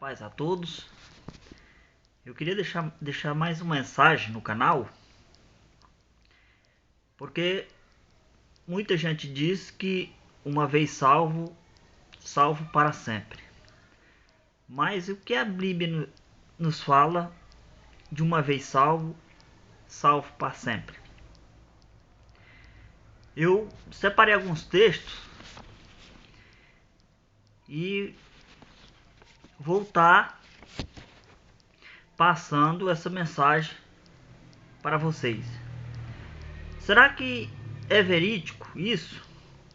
Paz a todos. Eu queria deixar mais uma mensagem no canal, porque muita gente diz que uma vez salvo, salvo para sempre. Mas o que a Bíblia nos fala de uma vez salvo, salvo para sempre? Eu separei alguns textos e vou estar passando essa mensagem para vocês. Será que é verídico isso?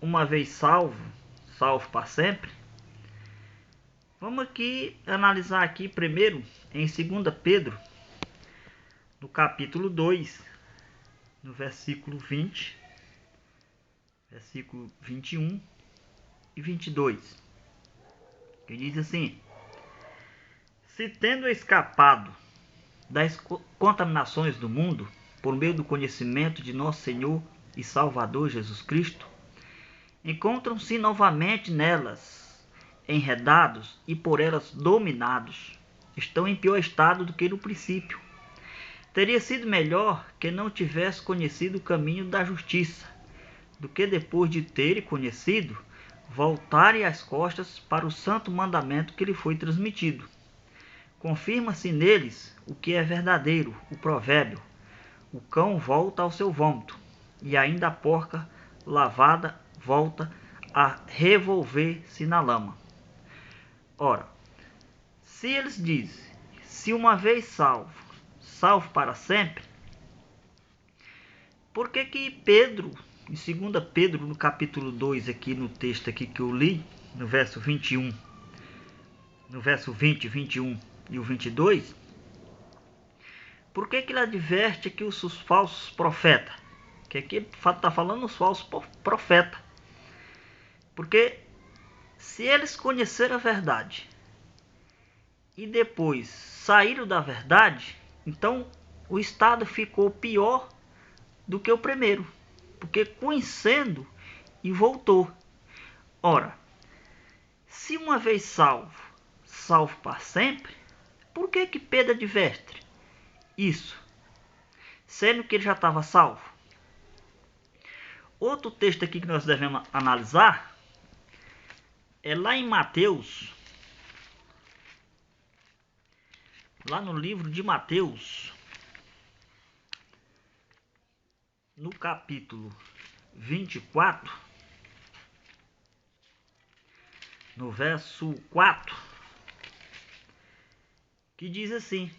Uma vez salvo, salvo para sempre? Vamos aqui analisar aqui primeiro em 2 Pedro, no capítulo 2, no versículo 20, versículo 21 e 22, que diz assim: se tendo escapado das contaminações do mundo, por meio do conhecimento de nosso Senhor e Salvador Jesus Cristo, encontram-se novamente nelas, enredados e por elas dominados, estão em pior estado do que no princípio. Teria sido melhor que não tivesse conhecido o caminho da justiça, do que depois de terem conhecido, voltarem as costas para o santo mandamento que lhe foi transmitido. Confirma-se neles o que é verdadeiro, o provérbio: o cão volta ao seu vômito, e ainda a porca lavada volta a revolver-se na lama. Ora, se eles dizem, se uma vez salvo, salvo para sempre, por que Pedro, em 2 Pedro, no capítulo 2, aqui no texto aqui que eu li, no verso 21, no verso 20, 21 e o 22, por que ele adverte aqui os falsos profetas? Que aqui ele está falando os falsos profetas. Porque se eles conheceram a verdade e depois saíram da verdade, então o estado ficou pior do que o primeiro, porque conhecendo e voltou. Ora, se uma vez salvo, salvo para sempre, por que Pedro adverte isso, sendo que ele já estava salvo? Outro texto aqui que nós devemos analisar é lá em Mateus, lá no livro de Mateus, no capítulo 24, no verso 4, que diz assim: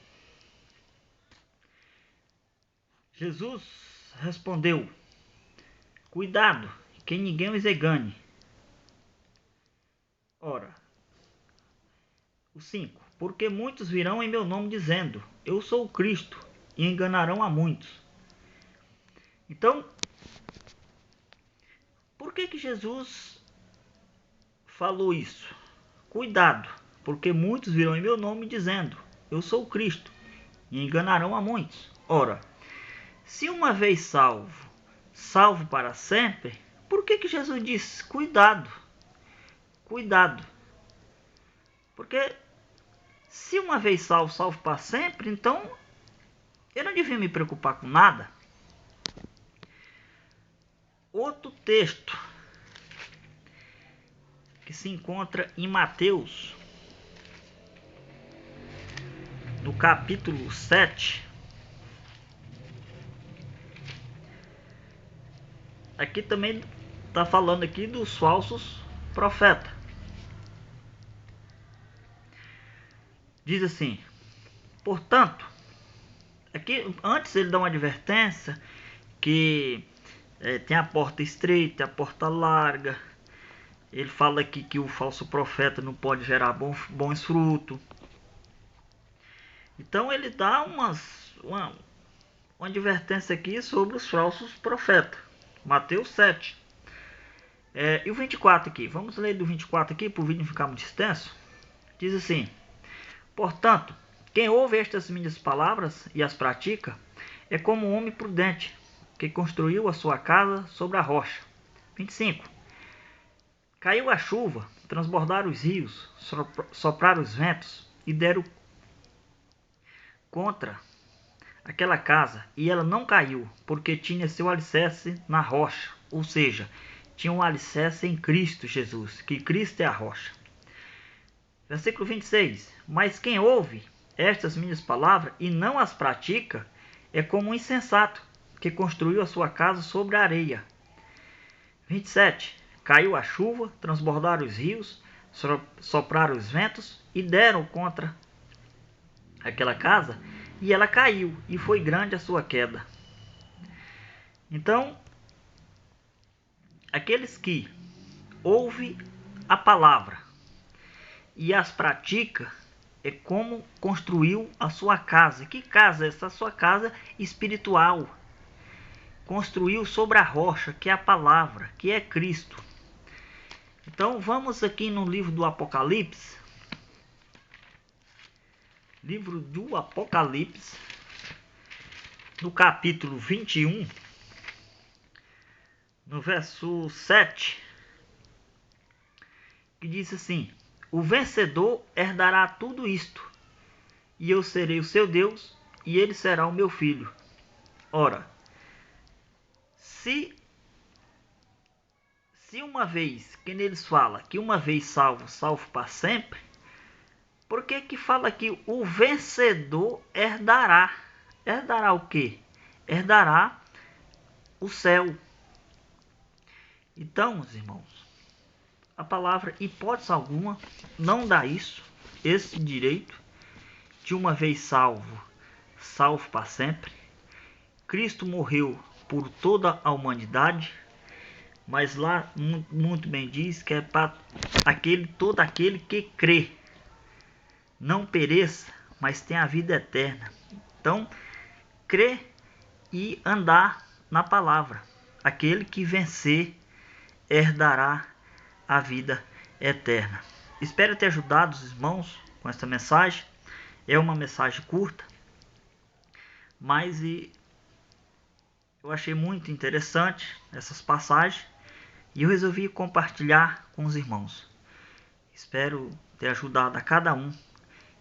Jesus respondeu: cuidado, que ninguém os engane. Ora, o 5: porque muitos virão em meu nome dizendo, eu sou o Cristo, e enganarão a muitos. Então, por que Jesus falou isso? Cuidado, porque muitos virão em meu nome dizendo, eu sou o Cristo, e enganarão a muitos. Ora, se uma vez salvo, salvo para sempre, por que Jesus disse cuidado? Cuidado. Porque se uma vez salvo, salvo para sempre, então eu não devia me preocupar com nada. Outro texto que se encontra em Mateus, no capítulo 7. Aqui também está falando aqui dos falsos profetas. Diz assim: portanto, aqui antes ele dá uma advertência que tem a porta estreita, a porta larga. Ele fala aqui que o falso profeta não pode gerar bons frutos. Então ele dá uma advertência aqui sobre os falsos profetas. Mateus 7. E o 24 aqui. Vamos ler do 24 aqui para o vídeo não ficar muito extenso. Diz assim: portanto, quem ouve estas minhas palavras e as pratica é como um homem prudente que construiu a sua casa sobre a rocha. 25. Caiu a chuva, transbordaram os rios, sopraram os ventos e deram contra aquela casa, e ela não caiu, porque tinha seu alicerce na rocha, ou seja, tinha um alicerce em Cristo Jesus, que Cristo é a rocha. Versículo 26. Mas quem ouve estas minhas palavras e não as pratica, é como um insensato, que construiu a sua casa sobre a areia. 27. Caiu a chuva, transbordaram os rios, sopraram os ventos e deram contra aquela casa, e ela caiu, e foi grande a sua queda. Então, aqueles que ouvem a palavra e as pratica, é como construiu a sua casa. Que casa? Essa sua casa espiritual. Construiu sobre a rocha, que é a palavra, que é Cristo. Então, vamos aqui no livro do Apocalipse. Livro do Apocalipse, no capítulo 21, no verso 7, que diz assim: o vencedor herdará tudo isto, e eu serei o seu Deus, e ele será o meu filho. Ora, se uma vez que neles fala que uma vez salvo, salvo para sempre, por que fala que o vencedor herdará? Herdará o quê? Herdará o céu. Então, meus irmãos, a palavra, hipótese alguma, não dá esse direito de uma vez salvo, salvo para sempre. Cristo morreu por toda a humanidade, mas lá muito bem diz que é para todo aquele que crê, não pereça, mas tenha a vida eterna. Então, crer e andar na palavra. Aquele que vencer herdará a vida eterna. Espero ter ajudado os irmãos com esta mensagem. É uma mensagem curta, mas eu achei muito interessante essas passagens e eu resolvi compartilhar com os irmãos. Espero ter ajudado a cada um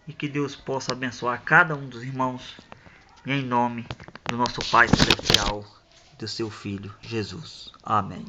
e que Deus possa abençoar cada um dos irmãos, em nome do nosso Pai Celestial e do seu Filho Jesus. Amém.